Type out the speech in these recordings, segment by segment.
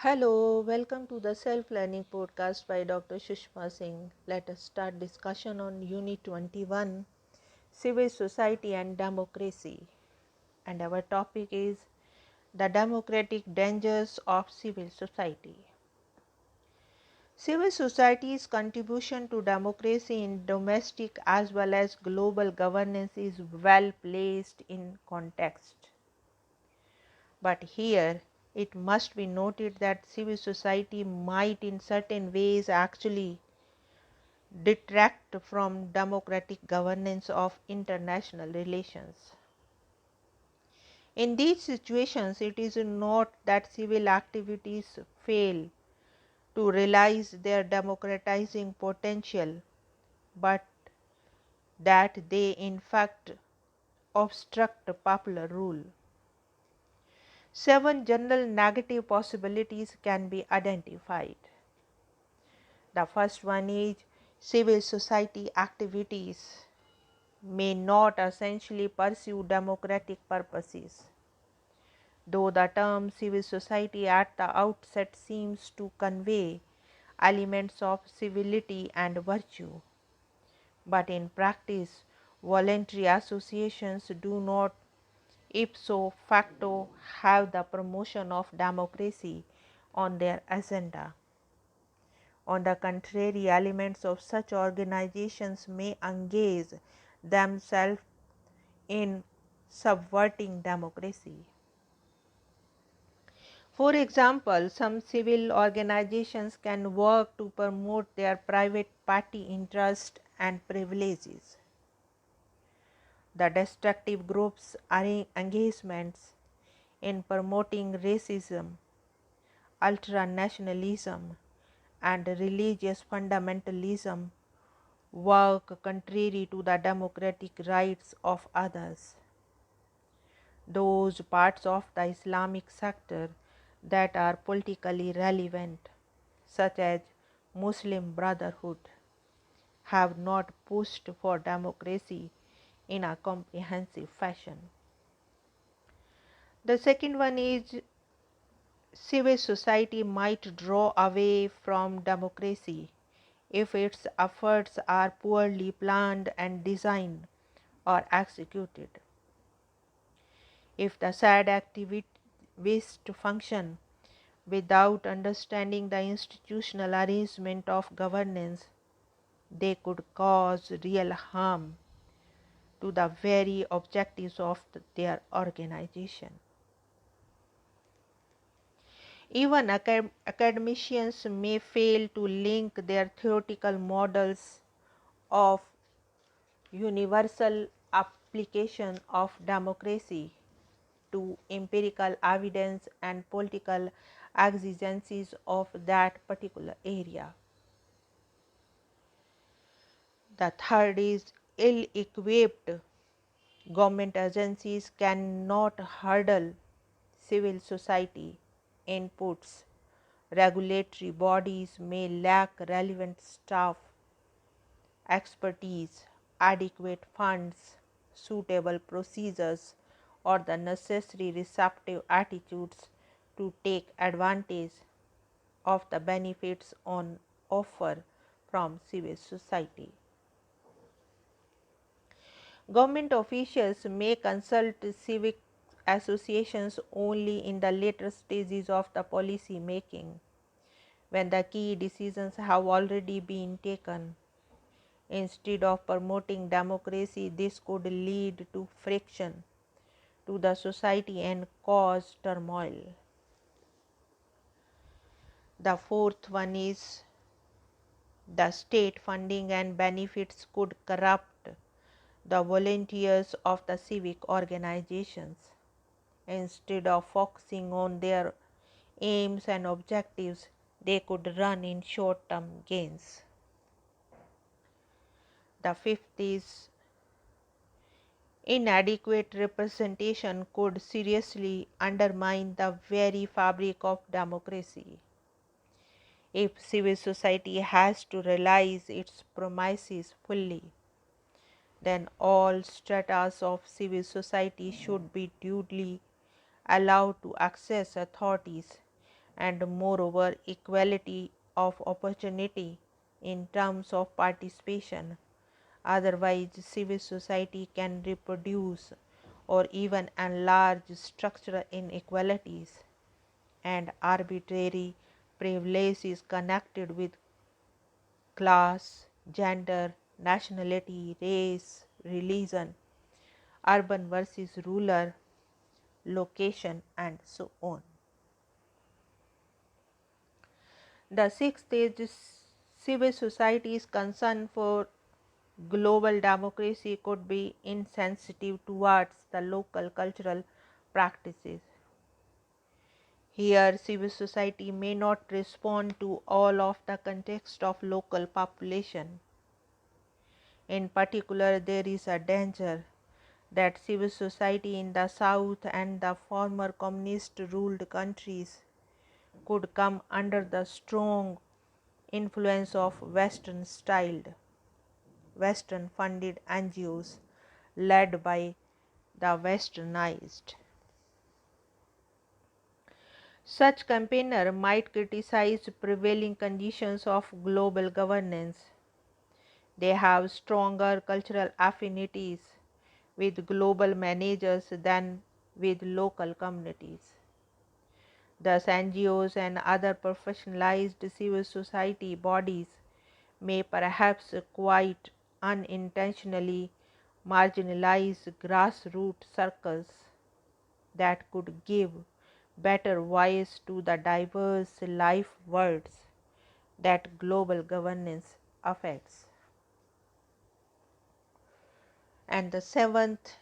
Hello, welcome to the Self-Learning Podcast by Dr. Sushma Singh. Let us start discussion on Unit 21, Civil Society and Democracy. And our topic is the democratic dangers of civil society. Civil society's contribution to democracy in domestic as well as global governance is well placed in context. But here it must be noted that civil society might in certain ways actually detract from democratic governance of international relations. In these situations, it is not that civil activities fail to realize their democratizing potential, but that they in fact obstruct popular rule. Seven general negative possibilities can be identified. The first one is civil society activities may not essentially pursue democratic purposes. Though the term civil society at the outset seems to convey elements of civility and virtue, but in practice, voluntary associations do not ipso facto have the promotion of democracy on their agenda. On the contrary, elements of such organizations may engage themselves in subverting democracy. For example, some civil organizations can work to promote their private party interests and privileges. The destructive groups' engagements in promoting racism, ultranationalism, and religious fundamentalism work contrary to the democratic rights of others. Those parts of the Islamic sector that are politically relevant, such as Muslim Brotherhood, have not pushed for democracy in a comprehensive fashion. The second one is civil society might draw away from democracy if its efforts are poorly planned and designed or executed. If the said activists function without understanding the institutional arrangement of governance, they could cause real harm to the very objectives of their organization. Even academicians may fail to link their theoretical models of universal application of democracy to empirical evidence and political exigencies of that particular area. The third is ill-equipped government agencies cannot hurdle civil society inputs. Regulatory bodies may lack relevant staff, expertise, adequate funds, suitable procedures, or the necessary receptive attitudes to take advantage of the benefits on offer from civil society. Government officials may consult civic associations only in the later stages of the policy making, when the key decisions have already been taken. Instead of promoting democracy, this could lead to friction to the society and cause turmoil. The fourth one is the state funding and benefits could corrupt the volunteers of the civic organizations. Instead of focusing on their aims and objectives, they could run in short-term gains. The fifth is inadequate representation could seriously undermine the very fabric of democracy. If civil society has to realize its promises fully, then all strata of civil society should be duly allowed to access authorities and moreover equality of opportunity in terms of participation. Otherwise, civil society can reproduce or even enlarge structural inequalities, and arbitrary privilege is connected with class, gender, nationality, race, religion, urban versus rural, location, and so on. The sixth is civil society's concern for global democracy could be insensitive towards the local cultural practices. Here, civil society may not respond to all of the context of local population. In particular, there is a danger that civil society in the South and the former communist ruled countries could come under the strong influence of Western styled, Western funded NGOs led by the westernized. Such campaigner might criticize prevailing conditions of global governance. They have stronger cultural affinities with global managers than with local communities. Thus, NGOs and other professionalized civil society bodies may perhaps quite unintentionally marginalize grassroots circles that could give better voice to the diverse life worlds that global governance affects. And the seventh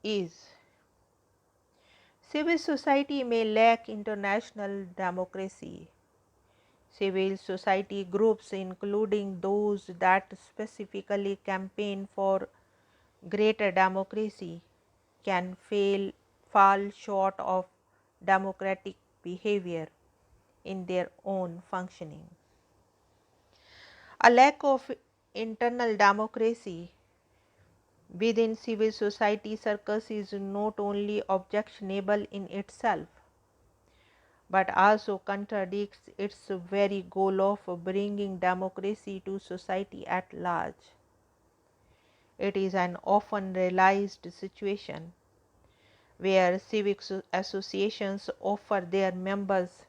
is civil society may lack international democracy. Civil society groups, including those that specifically campaign for greater democracy, can fall short of democratic behavior in their own functioning. A lack of internal democracy within civil society circles is not only objectionable in itself, but also contradicts its very goal of bringing democracy to society at large. It is an often realized situation where civic associations offer their members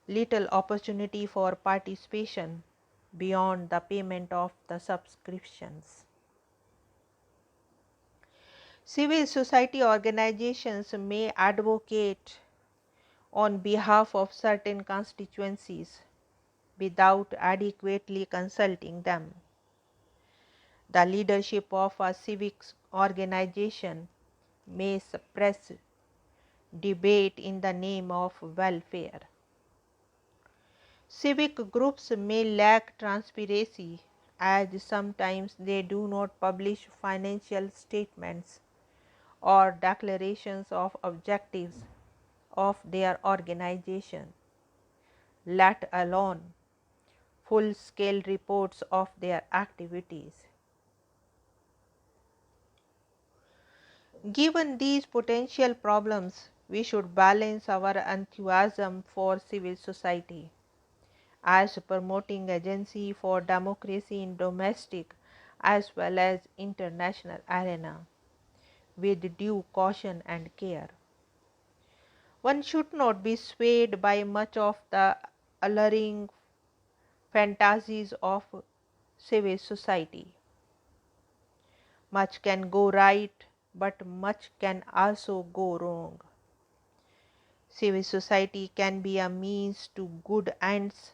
little opportunity for participation beyond the payment of the subscriptions. Civil society organizations may advocate on behalf of certain constituencies without adequately consulting them. The leadership of a civic organization may suppress debate in the name of welfare. Civic groups may lack transparency as sometimes they do not publish financial statements or declarations of objectives of their organization, let alone full scale reports of their activities. Given these potential problems, we should balance our enthusiasm for civil society as promoting agency for democracy in domestic as well as international arena with due caution and care. One should not be swayed by much of the alluring fantasies of civil society. Much can go right, but much can also go wrong. Civil society can be a means to good ends,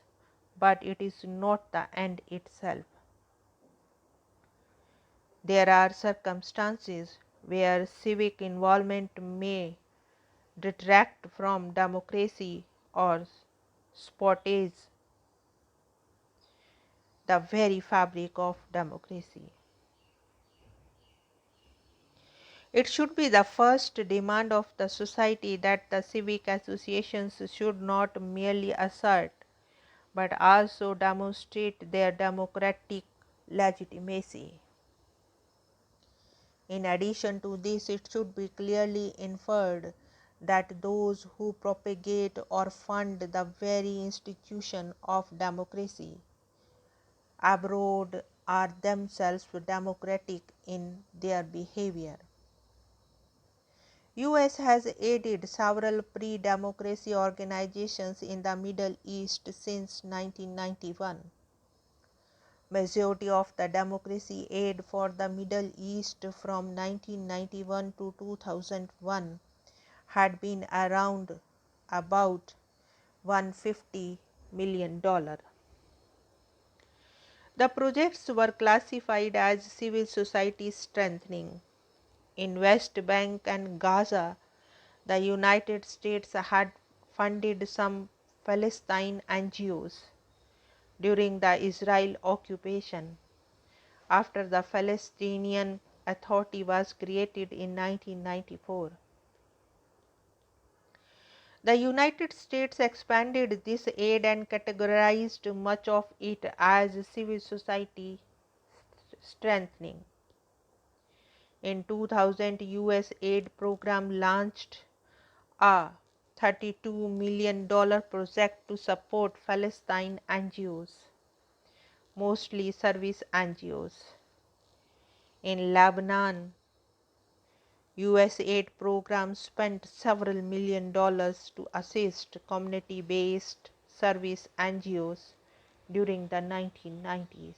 but it is not the end itself. There are circumstances where civic involvement may detract from democracy or spotage the very fabric of democracy. It should be the first demand of the society that the civic associations should not merely assert but also demonstrate their democratic legitimacy. In addition to this, it should be clearly inferred that those who propagate or fund the very institution of democracy abroad are themselves democratic in their behavior. US has aided several pre-democracy organizations in the Middle East since 1991. Majority of the democracy aid for the Middle East from 1991 to 2001 had been around about $150 million. The projects were classified as civil society strengthening. In West Bank and Gaza, the United States had funded some Palestine NGOs during the Israel occupation. After the Palestinian Authority was created in 1994, the United States expanded this aid and categorized much of it as civil society strengthening. In 2000, US aid program launched a $32 million project to support Palestine NGOs, mostly service NGOs. In Lebanon, US aid programs spent several $1 million to assist community-based service NGOs during the 1990s.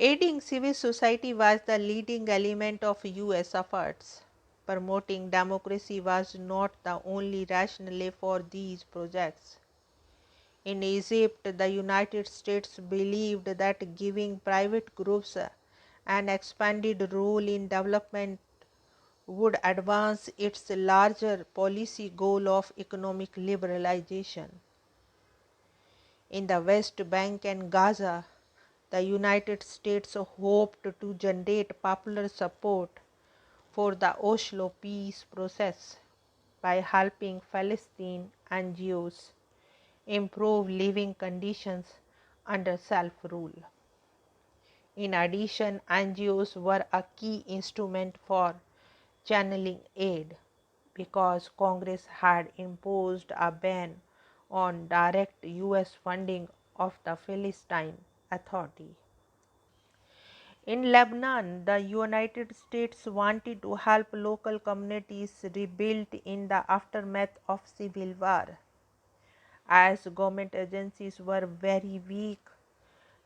Aiding civil society was the leading element of US efforts. Promoting democracy was not the only rationale for these projects. In Egypt, the United States believed that giving private groups an expanded role in development would advance its larger policy goal of economic liberalization. In the West Bank and Gaza, the United States hoped to generate popular support for the Oslo peace process by helping Palestine NGOs improve living conditions under self-rule. In addition, NGOs were a key instrument for channeling aid because Congress had imposed a ban on direct US funding of the Palestine Authority. In Lebanon, the United States wanted to help local communities rebuild in the aftermath of civil war. As government agencies were very weak,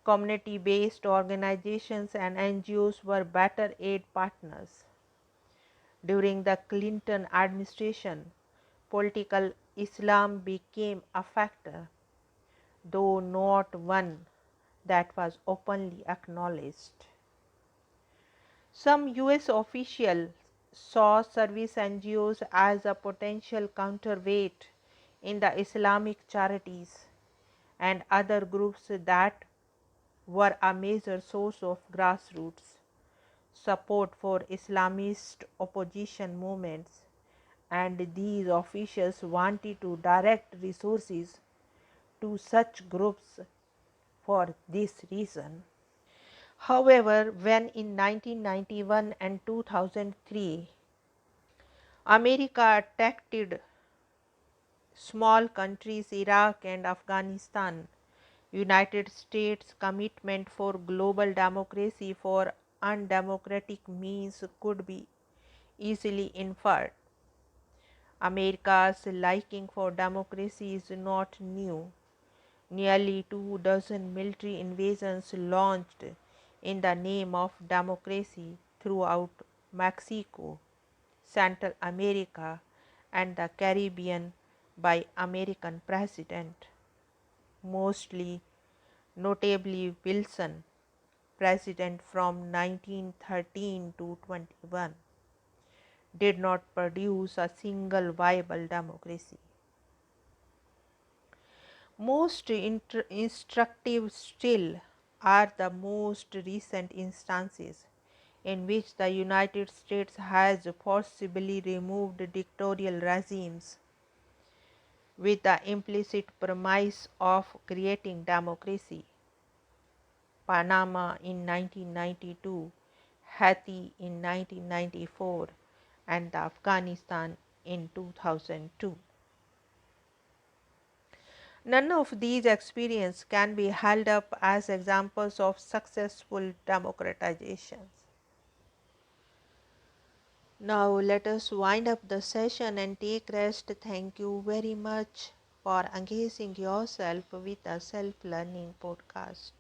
community-based organizations and NGOs were better aid partners. During the Clinton administration, political Islam became a factor, though not one that was openly acknowledged. Some US officials saw service NGOs as a potential counterweight in the Islamic charities and other groups that were a major source of grassroots support for Islamist opposition movements, and these officials wanted to direct resources to such groups for this reason. However, when in 1991 and 2003, America attacked small countries Iraq and Afghanistan, United States commitment for global democracy for undemocratic means could be easily inferred. America's liking for democracy is not new. Nearly 24 military invasions launched in the name of democracy throughout Mexico, Central America, and the Caribbean by American presidents, mostly notably Wilson, president from 1913 to 21, did not produce a single viable democracy. Most instructive still are the most recent instances in which the United States has forcibly removed dictatorial regimes with the implicit premise of creating democracy. Panama in 1992, Haiti in 1994, and Afghanistan in 2002. None of these experiences can be held up as examples of successful democratizations. Now let us wind up the session and take rest. Thank you very much for engaging yourself with a self-learning podcast.